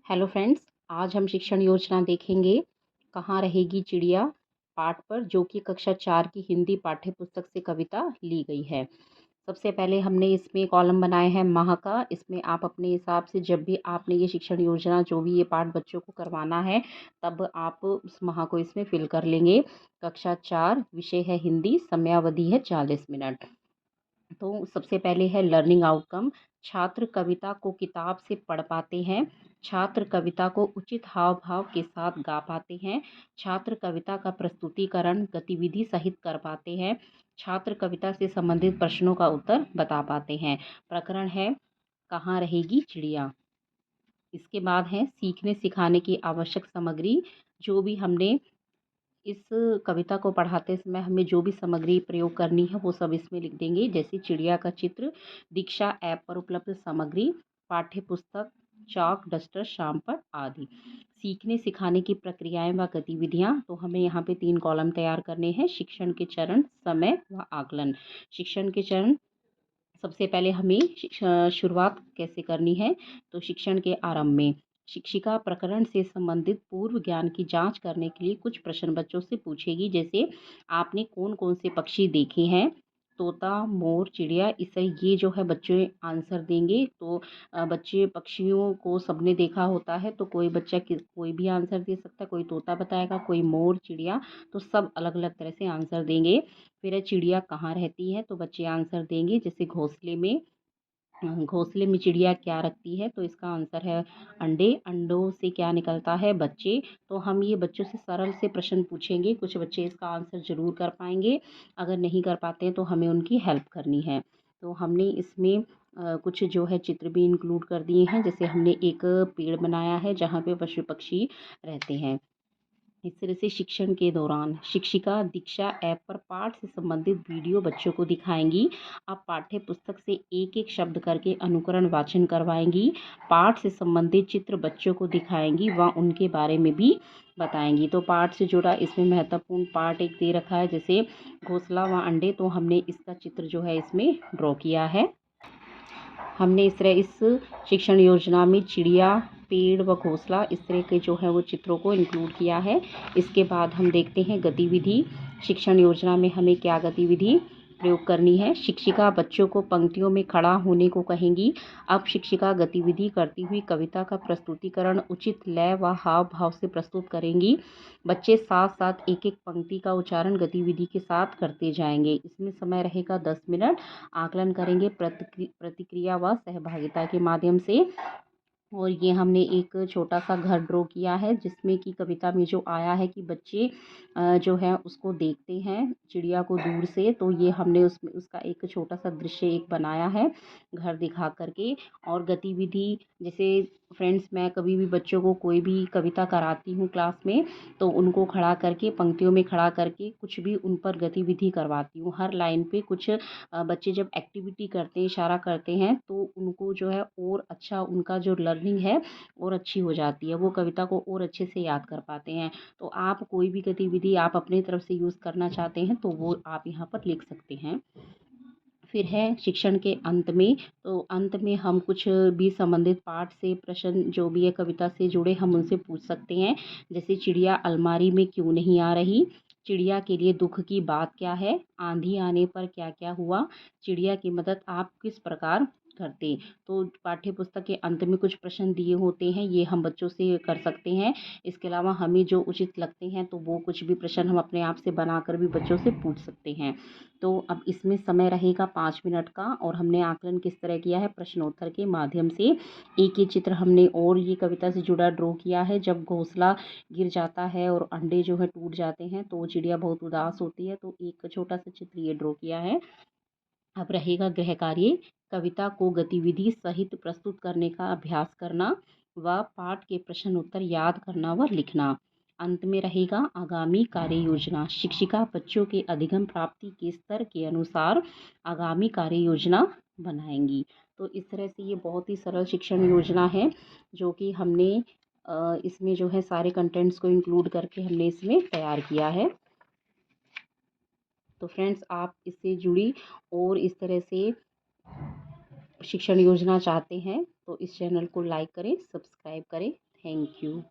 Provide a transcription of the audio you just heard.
Hello friends, आज हम शिक्षण योजना देखेंगे कहाँ रहेगी चिड़िया पाठ पर, जो कि कक्षा 4 की हिंदी पाठ्य पुस्तक से कविता ली गई है। सबसे पहले हमने इसमें कॉलम बनाए हैं माह का। इसमें आप अपने हिसाब से जब भी आपने ये शिक्षण योजना जो भी ये पाठ बच्चों को करवाना है, तब आप उस माह को इसमें फिल कर लेंगे। कक्षा 4 विषय है हिंदी, समयावधि है 40 मिनट। तो सबसे पहले है लर्निंग आउटकम। छात्र कविता को किताब से पढ़ पाते हैं। छात्र कविता को उचित हाव भाव के साथ गा पाते हैं। छात्र कविता का प्रस्तुतिकरण गतिविधि सहित कर पाते हैं। छात्र कविता से संबंधित प्रश्नों का उत्तर बता पाते हैं। प्रकरण है कहाँ रहेगी चिड़िया। इसके बाद है सीखने सिखाने की आवश्यक सामग्री। जो भी हमने इस कविता को पढ़ाते समय हमें जो भी सामग्री प्रयोग करनी है वो सब इसमें लिख देंगे, जैसे चिड़िया का चित्र, दीक्षा ऐप पर उपलब्ध सामग्री, पाठ्य पुस्तक, चाक, डस्टर, शाम पर आदि। सीखने सिखाने की प्रक्रियाएं व गतिविधियां, तो हमें यहाँ पे 3 कॉलम तैयार करने हैं। शिक्षण के चरण, समय व आकलन। शिक्षण के चरण, सबसे पहले हमें शुरुआत कैसे करनी है, तो शिक्षण के आरंभ में शिक्षिका प्रकरण से संबंधित पूर्व ज्ञान की जांच करने के लिए कुछ प्रश्न बच्चों से पूछेगी, जैसे आपने कौन कौन से पक्षी देखे हैं, तोता, मोर, चिड़िया। इसे ये जो है बच्चे आंसर देंगे। तो बच्चे पक्षियों को सबने देखा होता है, तो कोई बच्चा कोई भी आंसर दे सकता है। कोई तोता बताएगा, कोई मोर, चिड़िया, तो सब अलग अलग तरह से आंसर देंगे। फिर है चिड़िया कहाँ रहती है, तो बच्चे आंसर देंगे, जैसे घोंसले में। घोंसले में चिड़िया क्या रखती है, तो इसका आंसर है अंडे। अंडों से क्या निकलता है, बच्चे। तो हम ये बच्चों से सरल से प्रश्न पूछेंगे, कुछ बच्चे इसका आंसर ज़रूर कर पाएंगे। अगर नहीं कर पाते हैं तो हमें उनकी हेल्प करनी है। तो हमने इसमें कुछ जो है चित्र भी इंक्लूड कर दिए हैं, जैसे हमने एक पेड़ बनाया है जहाँ पे पशु पक्षी रहते हैं। इस तरह से शिक्षण के दौरान शिक्षिका दीक्षा ऐप पर पाठ से संबंधित वीडियो बच्चों को दिखाएंगी। अब पाठ्य पुस्तक से एक एक शब्द करके अनुकरण वाचन करवाएंगी। पाठ से संबंधित चित्र बच्चों को दिखाएंगी व उनके बारे में भी बताएंगी। तो पाठ से जुड़ा इसमें महत्वपूर्ण पार्ट एक दे रखा है, जैसे घोंसला व अंडे। तो हमने इसका चित्र जो है इसमें ड्रॉ किया है। हमने इस तरह इस शिक्षण योजना में चिड़िया, पेड़ व घोंसला, इस तरह के जो है वो चित्रों को इंक्लूड किया है। इसके बाद हम देखते हैं गतिविधि। शिक्षण योजना में हमें क्या गतिविधि प्रयोग करनी है। शिक्षिका बच्चों को पंक्तियों में खड़ा होने को कहेंगी। अब शिक्षिका गतिविधि करती हुई कविता का प्रस्तुतिकरण उचित लय व हाव भाव से प्रस्तुत करेंगी। बच्चे साथ साथ एक एक पंक्ति का उच्चारण गतिविधि के साथ करते जाएंगे। इसमें समय रहेगा 10 मिनट। आकलन करेंगे प्रतिक्रिया व सहभागिता के माध्यम से। और ये हमने एक छोटा सा घर ड्रॉ किया है, जिसमें कि कविता में जो आया है कि बच्चे जो है उसको देखते हैं चिड़िया को दूर से। तो ये हमने उसमें उसका एक छोटा सा दृश्य एक बनाया है घर दिखा करके। और गतिविधि, जैसे फ्रेंड्स, मैं कभी भी बच्चों को कोई भी कविता कराती हूँ क्लास में, तो उनको खड़ा करके पंक्तियों में खड़ा करके कुछ भी उन पर गतिविधि करवाती हूँ। हर लाइन पे कुछ बच्चे जब एक्टिविटी करते हैं, इशारा करते हैं, तो उनको जो है और अच्छा उनका जो लर्निंग है और अच्छी हो जाती है, वो कविता को और अच्छे से याद कर पाते हैं। तो आप कोई भी गतिविधि आप अपनी तरफ से यूज़ करना चाहते हैं तो वो आप यहाँ पर लिख सकते हैं। फिर है शिक्षण के अंत में। तो अंत में हम कुछ भी संबंधित पाठ से प्रश्न जो भी है कविता से जुड़े, हम उनसे पूछ सकते हैं, जैसे चिड़िया अलमारी में क्यों नहीं आ रही, चिड़िया के लिए दुख की बात क्या है, आंधी आने पर क्या क्या हुआ, चिड़िया की मदद आप किस प्रकार करते। तो पाठ्य पुस्तक के अंत में कुछ प्रश्न दिए होते हैं, ये हम बच्चों से कर सकते हैं। इसके अलावा हमें जो उचित लगते हैं तो वो कुछ भी प्रश्न हम अपने आप से बनाकर भी बच्चों से पूछ सकते हैं। तो अब इसमें समय रहेगा 5 मिनट का। और हमने आकलन किस तरह किया है, प्रश्नोत्तर के माध्यम से। एक ही चित्र हमने और ये कविता से जुड़ा ड्रॉ किया है। जब घोंसला गिर जाता है और अंडे जो है टूट जाते हैं, तो चिड़िया बहुत उदास होती है। तो एक छोटा सा चित्र ये ड्रॉ किया है। अब रहेगा गृह कार्य। कविता को गतिविधि सहित प्रस्तुत करने का अभ्यास करना व पाठ के प्रश्न उत्तर याद करना व लिखना। अंत में रहेगा आगामी कार्य योजना। शिक्षिका बच्चों के अधिगम प्राप्ति के स्तर के अनुसार आगामी कार्य योजना बनाएंगी। तो इस तरह से ये बहुत ही सरल शिक्षण योजना है, जो कि हमने इसमें जो है सारे कंटेंट्स को इंक्लूड करके हमने इसमें तैयार किया है। तो फ्रेंड्स, आप इससे जुड़ी और इस तरह से शिक्षण योजना चाहते हैं तो इस चैनल को लाइक करें, सब्सक्राइब करें। Thank you.